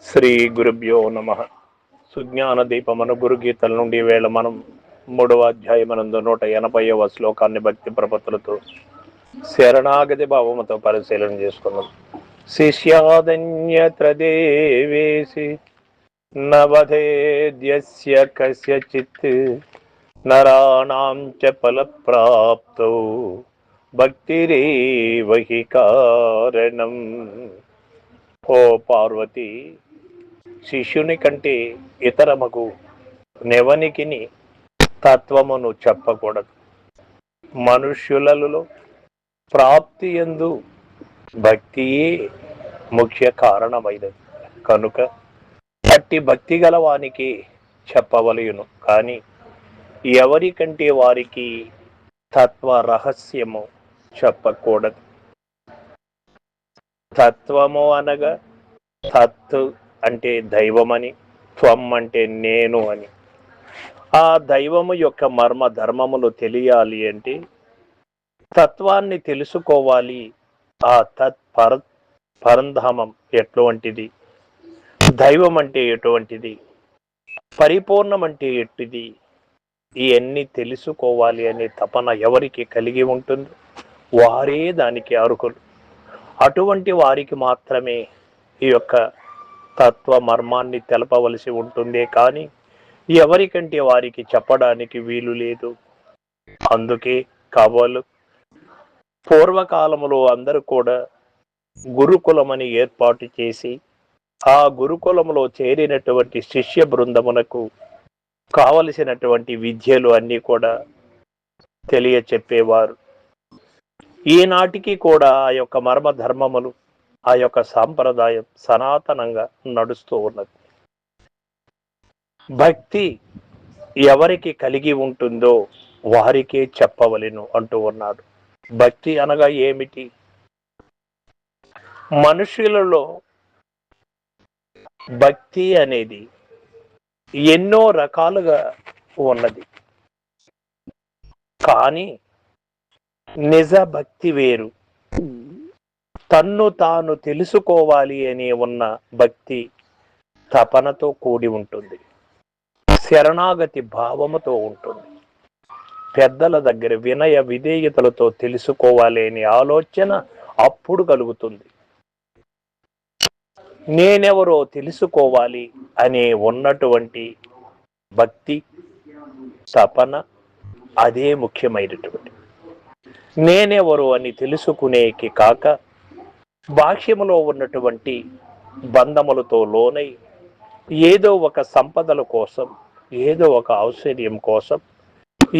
శ్రీ గురుభ్యో నమ. సుజ్ఞాన దీపమను గురు గీతల నుండి వేళ మనం 3వ అధ్యాయమనందు 180వ శ్లోకాన్ని భక్తి ప్రపత్తులతో శరణాగతి భావముతో పరిశీలన చేసుకున్నాం. శిష్యాదన్యత్ర దేవేసి నవధేద్యస్య కస్యచిత్ నరాణాం చ ఫలప్రాప్తౌ భక్తిరేవ హి కారణం. ఓ పార్వతి, శిష్యుని కంటే ఇతరమగు నెవనికిని తత్వమును చెప్పకూడదు. మనుష్యులలో ప్రాప్తి యందు భక్తియే ముఖ్య కారణమైనది కనుక అట్టి భక్తి గలవానికి చెప్పవలయును. కానీ ఎవరికంటే వారికి తత్వ రహస్యము చెప్పకూడదు. తత్వము అనగా తత్ అంటే దైవమని, త్వం అంటే నేను అని. ఆ దైవము యొక్క మర్మ ధర్మములు తెలియాలి అంటే తత్వాన్ని తెలుసుకోవాలి. ఆ తత్ పరంధామం ఎటువంటిది, దైవం అంటే ఎటువంటిది, పరిపూర్ణం అంటే ఎట్టిది, ఇవన్నీ తెలుసుకోవాలి అనే తపన ఎవరికి కలిగి ఉంటుందో వారే దానికి అర్హులు. అటువంటి వారికి మాత్రమే ఈ యొక్క తత్వ మర్మాన్ని తెలపవలసి ఉంటుందే కానీ ఎవరికంటే వారికి చెప్పడానికి వీలు లేదు. అందుకే కాబోలు పూర్వకాలములో అందరూ కూడా గురుకులమని ఏర్పాటు చేసి ఆ గురుకులములో చేరినటువంటి శిష్య బృందమునకు కావలసినటువంటి విద్యలు అన్నీ కూడా తెలియచెప్పేవారు. ఈనాటికి కూడా ఆ యొక్క మర్మ ధర్మములు, ఆ యొక్క సాంప్రదాయం సనాతనంగా నడుస్తూ ఉన్నది. భక్తి ఎవరికి కలిగి ఉంటుందో వారికే చెప్పవలెను అంటూ ఉన్నాడు. భక్తి అనగా ఏమిటి? మనుషులలో భక్తి అనేది ఎన్నో రకాలుగా ఉన్నది. కానీ నిజ భక్తి వేరు. తన్ను తాను తెలుసుకోవాలి అని ఉన్న భక్తి తపనతో కూడి ఉంటుంది, శరణాగతి భావముతో ఉంటుంది. పెద్దల దగ్గర వినయ విధేయతలతో తెలుసుకోవాలి అనే ఆలోచన అప్పుడు కలుగుతుంది. నేనెవరో తెలుసుకోవాలి అనే ఉన్నటువంటి భక్తి తపన అదే ముఖ్యమైనటువంటి. నేనెవరు అని తెలుసుకునేకి కాక బాహ్యములో ఉన్నటువంటి బంధములతో లోనై ఏదో ఒక సంపదల కోసం, ఏదో ఒక ఔశ్వర్యం కోసం,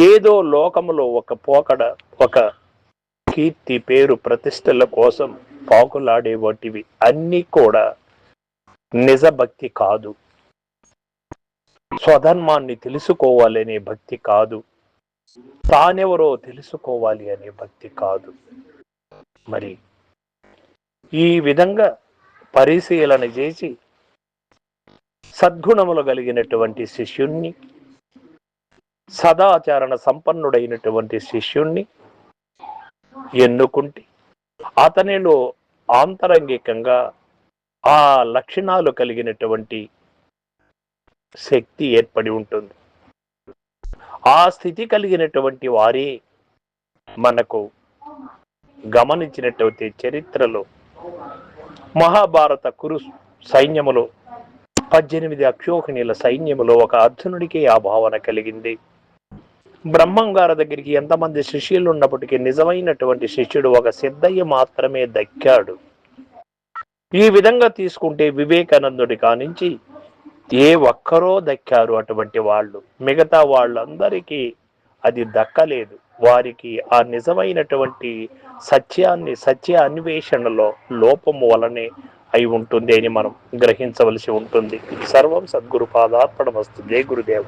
ఏదో లోకములో ఒక పోకడ, ఒక కీర్తి పేరు ప్రతిష్టల కోసం పాకులాడే వంటివి అన్నీ కూడా నిజ భక్తి కాదు. స్వధర్మాన్ని తెలుసుకోవాలనే భక్తి కాదు. తానెవరో తెలుసుకోవాలి అనే భక్తి కాదు. మరి ఈ విధంగా పరిశీలన చేసి సద్గుణములు కలిగినటువంటి శిష్యుణ్ణి, సదాచరణ సంపన్నుడైనటువంటి శిష్యుణ్ణి ఎన్నుకుంటే అతనిలో ఆంతరంగికంగా ఆ లక్షణాలు కలిగినటువంటి శక్తి ఏర్పడి ఉంటుంది. ఆ స్థితి కలిగినటువంటి వారే మనకు గమనించినటువంటి చరిత్రలో మహాభారత కురు సైన్యములో 18 అక్షోహిణీల సైన్యములో ఒక అర్జునుడికి ఆ భావన కలిగింది. బ్రహ్మం గారి దగ్గరికి ఎంతమంది శిష్యులు ఉన్నప్పటికీ నిజమైనటువంటి శిష్యుడు ఒక సిద్ధయ్య మాత్రమే దక్కాడు. ఈ విధంగా తీసుకుంటే వివేకానందుడి కానించి ఏ ఒక్కరో దక్కారు అటువంటి వాళ్ళు. మిగతా వాళ్ళందరికీ అది దక్కలేదు. వారికి ఆ నిజమైనటువంటి సత్య అన్వేషణలో లోపము వలనే అయి ఉంటుంది అని మనం గ్రహించవలసి ఉంటుంది. సర్వం సద్గురు పాదార్పణమస్తు. జై గురుదేవ్.